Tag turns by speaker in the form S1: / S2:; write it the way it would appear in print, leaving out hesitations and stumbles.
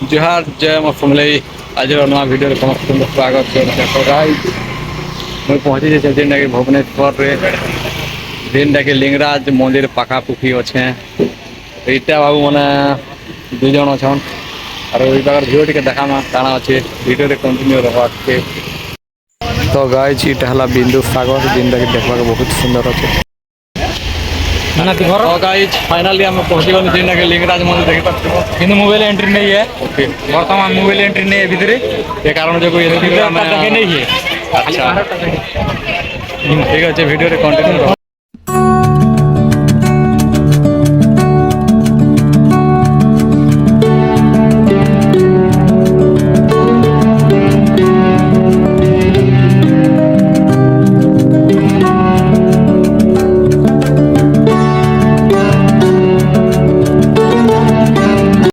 S1: जोहार जय मो फैमिली आज नवा वीडियो समस्त स्वागत देखो गाइस मुझे पहुंची जे जेनटा कि भुवनेश्वर रे जेनटा कि लिंगराज मंदिर पाखापुखी अच्छे एटा बाबू मैंने दुई जन अच्छन और ये भिडियो टी देखा काଣା अच्छे भिडियो कंटिन्यू रहा तो गाइस इटा हला बिंदु सागर जेनटा कि देखा बहुत सुंदर अच्छे तो गाइस फाइनली हम पहुंची गलु जेनटा कि लिंगराज मंदिर देखि पाछो
S2: কিন্তু মোবাইল এন্ট্রি নেই
S1: ओके
S2: বর্তমান মোবাইল এন্ট্রি নেই ভিতরে
S1: ये कारण जो कोई
S2: ভিতরে দেখে নেই
S1: अच्छा ठीक है वीडियो कंटिन्यू